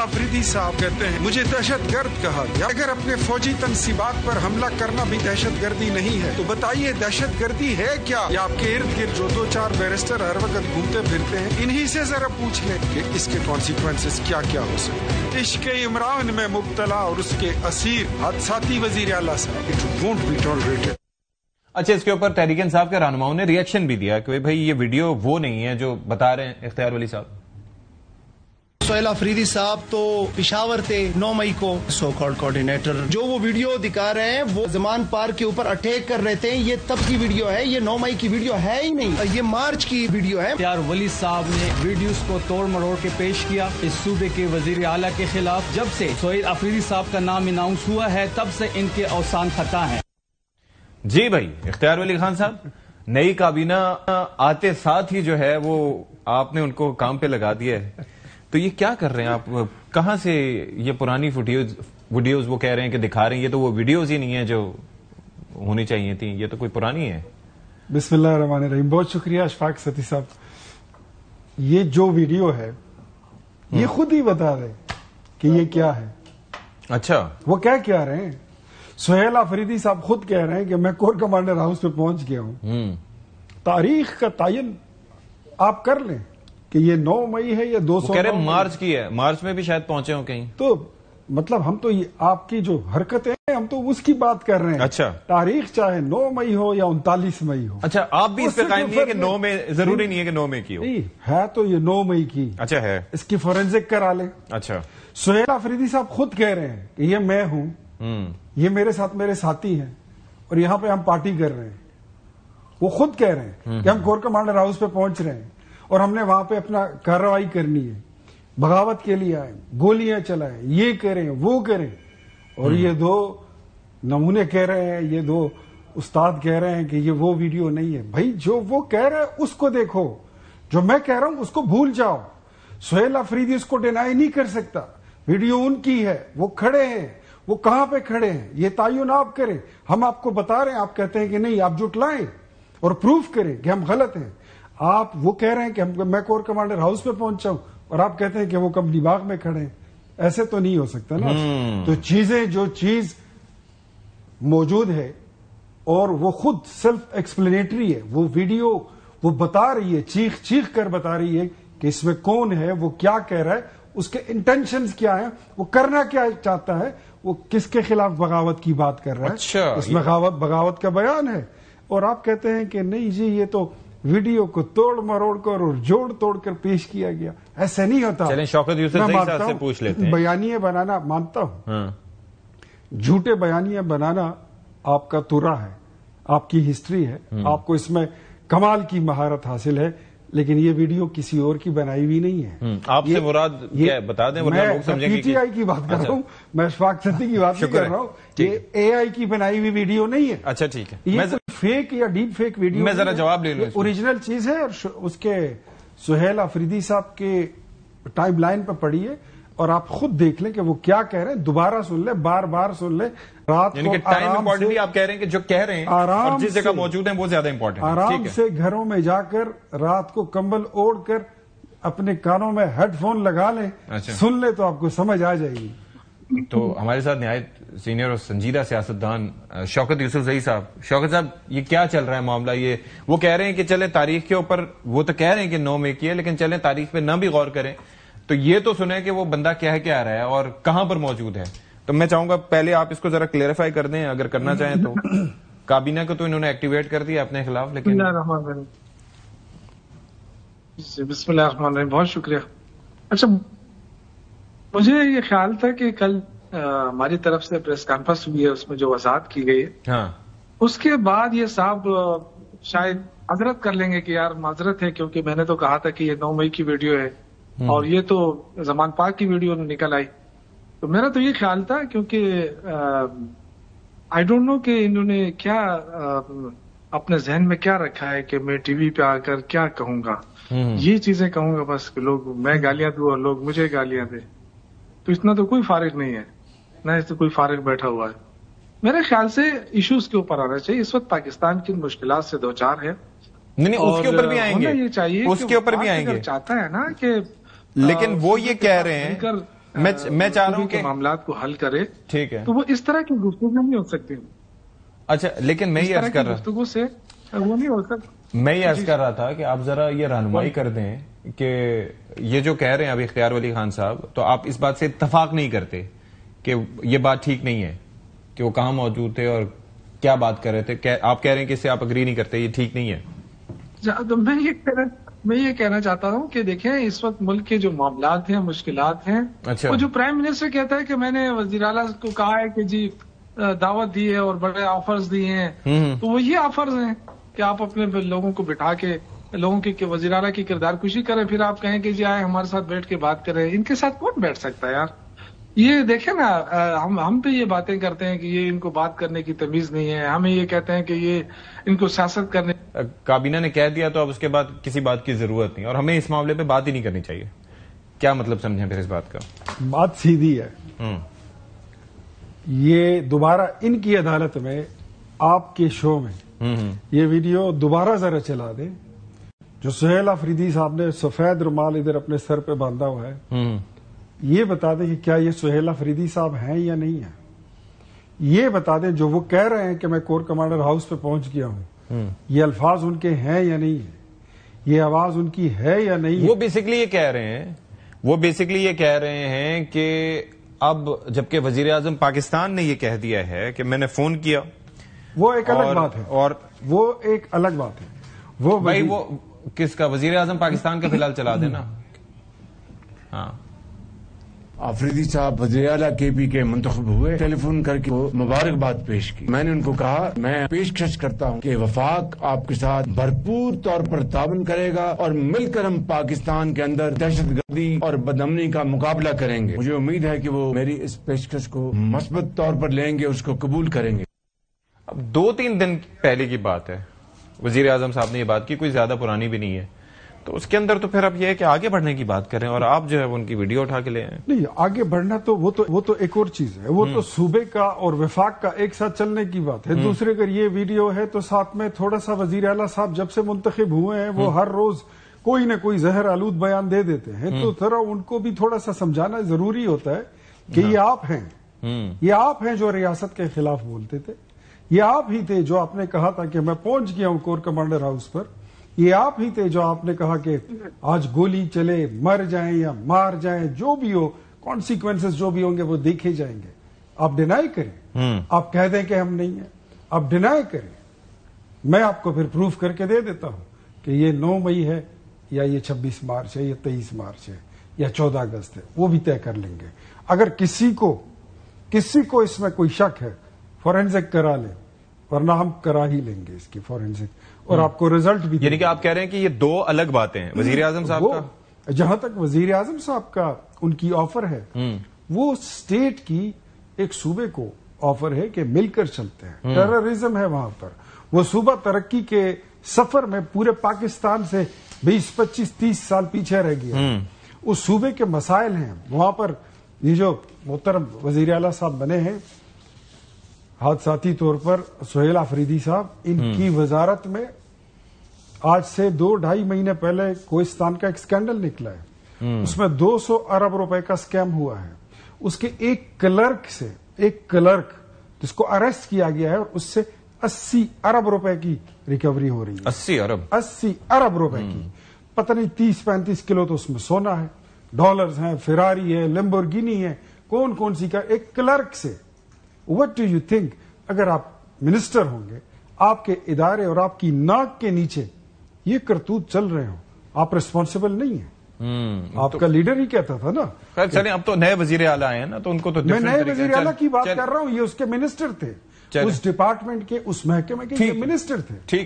आफरीदी साहब कहते हैं मुझे दहशत गर्द कहा गया। अगर अपने फौजी तनसीबात पर हमला करना भी दहशत गर्दी नहीं है तो बताइए दहशत गर्दी है क्या? या आपके इर्द गिर्द जो 2-4 बैरिस्टर हर वक्त घूमते फिरते हैं, इन्हीं से जरा पूछ लें कि इसके कॉन्सिक्वेंसेस क्या क्या हो सकते। इश्क इमरान में मुब्तला और उसके असीर हादसाती वजीर आला साहब, इट वोंट बी टॉलरेटेड। अच्छा, इसके ऊपर तहरीक इंसाफ के रहनुमाओं ने रिएक्शन भी दिया कि भाई ये वीडियो वो नहीं है जो बता रहे हैं इख्तियार वली साहब। सोहेल अफरीदी साहब तो पिशावर थे 9 मई को, सो कॉल्ड कोऑर्डिनेटर जो वो वीडियो दिखा रहे हैं वो ज़मान पार्क के ऊपर अटैक कर रहे थे। ये तब की वीडियो है, ये 9 मई की वीडियो है ही नहीं, ये मार्च की वीडियो है। इख्तियार वली साहब ने वीडियोस को तोड़ मरोड़ के पेश किया इस सूबे के वजीर आला के खिलाफ। जब से सोहेल अफरीदी साहब का नाम अनाउंस हुआ है तब से इनके औसान खता है। जी भाई, इख्तियार वली खान साहब, नई काबीना आते साथ ही जो है वो आपने उनको काम पे लगा दिया है, तो ये क्या कर रहे हैं आप? कहां से ये पुरानी वीडियोस वो कह रहे हैं कि दिखा रहे हैं? ये तो वो वीडियोस ही नहीं है जो होनी चाहिए थी, ये तो कोई पुरानी है। बिस्मिल्लाहिर्रहमानिर्रहीम। बहुत शुक्रिया अशफाक सती साहब। ये जो वीडियो है ये खुद ही बता रहे कि ये क्या है। अच्छा, वो क्या कह रहे हैं? सोहेल अफरीदी साहब खुद कह रहे हैं कि मैं कोर कमांडर हाउस पे पहुंच गया हूं। तारीख का तायन आप कर लें कि ये 9 मई है या 200 कह रहे मार्च की है, मार्च में भी शायद पहुंचे हो कहीं। तो मतलब हम तो ये आपकी जो हरकतें हैं हम तो उसकी बात कर रहे हैं। अच्छा, तारीख चाहे 9 मई हो या 39 मई हो। अच्छा, आप भी इस पे कायम नहीं है कि 9 में, जरूरी नहीं है कि 9 में की हो। नहीं है तो ये 9 मई की। अच्छा है, इसकी फोरेंसिक करा ले। अच्छा, सोहेल अफरीदी साहब खुद कह रहे हैं कि ये मैं हूं, ये मेरे साथ मेरे साथी हैं और यहां पे हम पार्टी कर रहे हैं। वो खुद कह रहे हैं कि हम कोर कमांडर हाउस पे पहुंच रहे हैं और हमने वहां पे अपना कार्रवाई करनी है, बगावत के लिए आए, गोलियां चलाएं, ये करें वो करें। और ये 2 नमूने कह रहे हैं, ये 2 उस्ताद कह रहे हैं कि ये वो वीडियो नहीं है। भाई जो वो कह रहे हैं उसको देखो, जो मैं कह रहा हूं उसको भूल जाओ। सोहेल अफरीदी उसको डिनाई नहीं कर सकता, वीडियो उनकी है, वो खड़े हैं, वो कहां पे खड़े हैं ये तायुन आप करें। हम आपको बता रहे हैं, आप कहते हैं कि नहीं, आप जुटलाएं और प्रूफ करें कि हम गलत हैं। आप वो कह रहे हैं कि मैं कोर कमांडर हाउस पे पहुंचा हूं और आप कहते हैं कि वो कंपनी बाग में खड़े हैं। ऐसे तो नहीं हो सकता ना। तो चीजें, जो चीज मौजूद है और वो खुद सेल्फ एक्सप्लेनेटरी है, वो वीडियो वो बता रही है, चीख चीख कर बता रही है कि इसमें कौन है, वो क्या कह रहा है, उसके इंटेंशंस क्या है, वो करना क्या चाहता है, वो किसके खिलाफ बगावत की बात कर रहा है। अच्छा, उसमें बगावत का बयान है और आप कहते हैं कि नहीं जी ये तो वीडियो को तोड़ मरोड़ कर और जोड़ तोड़ कर पेश किया गया। ऐसे नहीं होता। चलें शौकत यूसुफ साहब से पूछ लेते हैं। बयानिए बनाना मानता हूं, झूठे बयानिए बनाना आपका तुरा है, आपकी हिस्ट्री है, आपको इसमें कमाल की महारत हासिल है, लेकिन ये वीडियो किसी और की बनाई हुई नहीं है। आपसे मुराद क्या है बता दें, वरना लोग समझेंगे कि पीटीआई की बात कर रहा हूं, मैं अशफाक सती की बात नहीं कर रहा हूं। ये एआई की बनाई हुई वीडियो नहीं है। अच्छा ठीक है, ये फेक या डीप फेक वीडियो, मैं जरा जवाब ले लूं। ओरिजिनल चीज है और उसके सोहेल अफरीदी साहब के टाइमलाइन पर पड़ी है और आप खुद देख लें कि वो क्या कह रहे हैं। दोबारा सुन ले, बार बार सुन ले। रात को टाइम इंपॉर्टेंट, आप कह रहे हैं कि जो कह रहे हैं और जिस जगह मौजूद हैं वो ज्यादा इंपॉर्टेंट है। आराम से घरों में जाकर रात को कंबल ओढ़कर अपने कानों में हेडफोन लगा लें। अच्छा। सुन ले तो आपको समझ आ जाएगी। तो हमारे साथ निहायत सीनियर और संजीदा सियासतदान शौकत यूसुफजई साहब। शौकत साहब, ये क्या चल रहा है मामला? ये वो कह रहे हैं कि चले तारीख के ऊपर, वो तो कह रहे हैं कि 9 मई की है, लेकिन चले तारीख पे न भी गौर करें तो ये तो सुने कि वो बंदा क्या है, क्या रहा है और कहां पर मौजूद है। तो मैं चाहूंगा पहले आप इसको जरा क्लेरिफाई कर दें, अगर करना चाहें तो। काबीना को तो इन्होंने एक्टिवेट कर दिया अपने खिलाफ, लेकिन बिस्मिल्लाहिर्रहमानिर्रहीम, बहुत शुक्रिया। अच्छा, मुझे ये ख्याल था कि कल हमारी तरफ से प्रेस कॉन्फ्रेंस हुई है, उसमें जो वजाहत की गई है, हाँ, उसके बाद ये साहब शायद माजरत कर लेंगे कि यार माजरत है, क्योंकि मैंने तो कहा था कि ये 9 मई की वीडियो है और ये तो ज़मान पाक की वीडियो निकल आई। तो मेरा तो ये ख्याल था, क्योंकि आई डोंट नो कि इन्होंने क्या अपने जहन में क्या रखा है कि मैं टीवी पे आकर क्या कहूंगा, ये चीजें कहूंगा बस कि लोग, मैं गालियां दूं और लोग मुझे गालियां दे। तो इतना तो कोई फारिग नहीं है, ना इससे कोई फारिग बैठा हुआ है। मेरे ख्याल से इश्यूज के ऊपर आना चाहिए। इस वक्त पाकिस्तान की मुश्किलात से दो चार है। नहीं, उसके ऊपर भी आएंगे, ये चाहिए, उसके ऊपर भी आएंगे। चाहता है ना कि लेकिन वो ये कह रहे हैं میں چاہ رہا ہوں کہ معاملات کو حل کرے. ٹھیک ہے, تو وہ اس طرح کی گفتگو نہیں ہو سکتی. اچھا لیکن میں یہ عرض کر رہا گفتگو سے وہ نہیں ہو سکتا. میں یہ عرض کر رہا تھا کہ آپ ذرا یہ رہنمائی کر دیں کہ یہ جو کہہ رہے ہیں ابھی اختیار ولی خان صاحب, تو آپ اس بات سے اتفاق نہیں کرتے کہ یہ بات ٹھیک نہیں ہے کہ وہ کہاں موجود تھے اور کیا بات کر رہے تھے؟ آپ کہہ رہے ہیں کہ اس سے آپ اگری نہیں کرتے, یہ ٹھیک نہیں ہے. تو میں یہ کہنا چاہتا ہوں کہ دیکھیں اس وقت ملک کے جو معاملات ہیں, مشکلات ہیں, وہ جو پرائم منسٹر کہتا ہے کہ میں نے وزیر اعلیٰ کو کہا ہے کہ جی دعوت دی ہے اور بڑے آفرز دیے ہیں, تو وہ یہ آفرز ہیں کہ آپ اپنے لوگوں کو بٹھا کے لوگوں کی وزیر اعلیٰ کی کردار کشی کریں, پھر آپ کہیں کہ جی آئے ہمارے ساتھ بیٹھ کے بات کریں. ان کے ساتھ کون بیٹھ سکتا ہے یار؟ یہ دیکھیں نا, ہم پہ یہ باتیں کرتے ہیں کہ یہ ان کو بات کرنے کی تمیز نہیں ہے, ہمیں یہ کہتے ہیں کہ یہ ان کو سیاست کرنے. کابینہ نے کہہ دیا تو اب اس کے بعد کسی بات کی ضرورت نہیں, اور ہمیں اس معاملے پہ بات ہی نہیں کرنی چاہیے. کیا مطلب سمجھیں پھر اس بات کا؟ بات سیدھی ہے. یہ دوبارہ ان کی عدالت میں آپ کے شو میں یہ ویڈیو دوبارہ ذرا چلا دیں جو سہیل آفریدی صاحب نے سفید رومال ادھر اپنے سر پہ باندھا ہوا ہے. یہ بتا دیں کہ کیا یہ سہیل آفریدی صاحب ہیں یا نہیں ہیں. یہ بتا دیں جو وہ کہہ رہے ہیں کہ میں کور کمانڈر ہاؤس پہ پہنچ گیا ہوں, یہ الفاظ ان کے ہیں یا نہیں ہیں, یہ آواز ان کی ہے یا نہیں. وہ بیسکلی یہ کہہ رہے ہیں کہ اب جبکہ وزیر اعظم پاکستان نے یہ کہہ دیا ہے کہ میں نے فون کیا, وہ ایک الگ بات ہے, اور وہ ایک الگ بات ہے. وہ بھائی وہ کس کا وزیر اعظم پاکستان کا فی الحال چلا دینا. ہاں آفریدی صاحب وزیر اعلیٰ کے پی کے منتخب ہوئے, ٹیلی فون کر کے مبارکباد پیش کی. میں نے ان کو کہا میں پیشکش کرتا ہوں کہ وفاق آپ کے ساتھ بھرپور طور پر تعاون کرے گا اور مل کر ہم پاکستان کے اندر دہشت گردی اور بدامنی کا مقابلہ کریں گے. مجھے امید ہے کہ وہ میری اس پیشکش کو مثبت طور پر لیں گے, اس کو قبول کریں گے. اب 2-3 دن پہلے کی بات ہے, وزیر اعظم صاحب نے یہ بات کی, کوئی زیادہ پرانی بھی نہیں ہے. تو اس کے اندر تو پھر اب یہ ہے کہ آگے بڑھنے کی بات کریں اور آپ جو ہے ان کی ویڈیو اٹھا کے لے آئیں. نہیں, آگے بڑھنا تو وہ تو ایک اور چیز ہے. وہ تو صوبے کا اور وفاق کا ایک ساتھ چلنے کی بات ہے. دوسرے اگر یہ ویڈیو ہے تو ساتھ میں تھوڑا سا وزیر اعلیٰ صاحب جب سے منتخب ہوئے ہیں وہ ہر روز کوئی نہ کوئی زہر آلود بیان دے دیتے ہیں, تو ذرا ان کو بھی تھوڑا سا سمجھانا ضروری ہوتا ہے کہ یہ آپ ہیں, یہ آپ ہیں جو ریاست کے خلاف بولتے تھے, یہ آپ ہی تھے جو آپ نے کہا تھا کہ میں پہنچ گیا ہوں کور کمانڈر ہاؤس پر, یہ آپ ہی تھے جو آپ نے کہا کہ آج گولی چلے مر جائیں یا مار جائیں, جو بھی ہو کانسیکوینسز جو بھی ہوں گے وہ دیکھے جائیں گے. آپ ڈینائی کریں, آپ کہہ دیں کہ ہم نہیں ہیں, آپ ڈینائی کریں, میں آپ کو پھر پروف کر کے دے دیتا ہوں کہ یہ 9 مئی ہے یا یہ 26 مارچ ہے یا 23 مارچ ہے یا 14 اگست ہے, وہ بھی طے کر لیں گے. اگر کسی کو اس میں کوئی شک ہے فورینزک کرا لیں, ورنہ ہم کرا ہی لیں گے اس کی فورینزک, اور آپ کو ریزلٹ بھی. یعنی کہ آپ کہہ رہے ہیں کہ یہ 2 الگ باتیں ہیں. وزیر اعظم صاحب کا جہاں تک وزیر اعظم صاحب کا ان کی آفر ہے, وہ اسٹیٹ کی ایک صوبے کو آفر ہے کہ مل کر چلتے ہیں. ٹیررزم ہے وہاں پر, وہ صوبہ ترقی کے سفر میں پورے پاکستان سے 20, 25, 30 سال پیچھے رہ گیا. اس صوبے کے مسائل ہیں وہاں پر. یہ جو محترم وزیر اعلیٰ صاحب بنے ہیں حادثاتی طور پر سہیل آفریدی صاحب, ان کی وزارت میں آج سے 2-2.5 مہینے پہلے کوہستان کا ایک سکینڈل نکلا ہے. اس میں 200 ارب روپے کا سکیم ہوا ہے. اس کے ایک کلرک جس کو اریسٹ کیا گیا ہے, اور اس سے 80 ارب روپے کی ریکوری ہو رہی ہے. 80 ارب روپے کی. پتہ نہیں 30-35 کلو تو اس میں سونا ہے, ڈالرز ہیں, فراری ہے, لیمبورگینی ہے, کون سی کا ایک کلرک سے. وٹ ڈو یو تھنک اگر آپ منسٹر ہوں گے, آپ کے ادارے اور آپ کی ناک کے نیچے یہ کرتوت چل رہے ہوں, آپ ریسپانسبل نہیں ہیں. آپ کا لیڈر ہی کہتا تھا نا. خیر چلیں, اب تو نئے وزیر اعلیٰ آئے ہیں نا, تو ان کو تو میں نئے وزیر اعلیٰ کی بات کر رہا ہوں, یہ اس کے منسٹر تھے, اس ڈپارٹمنٹ کے, اس محکمے کے یہ منسٹر تھے.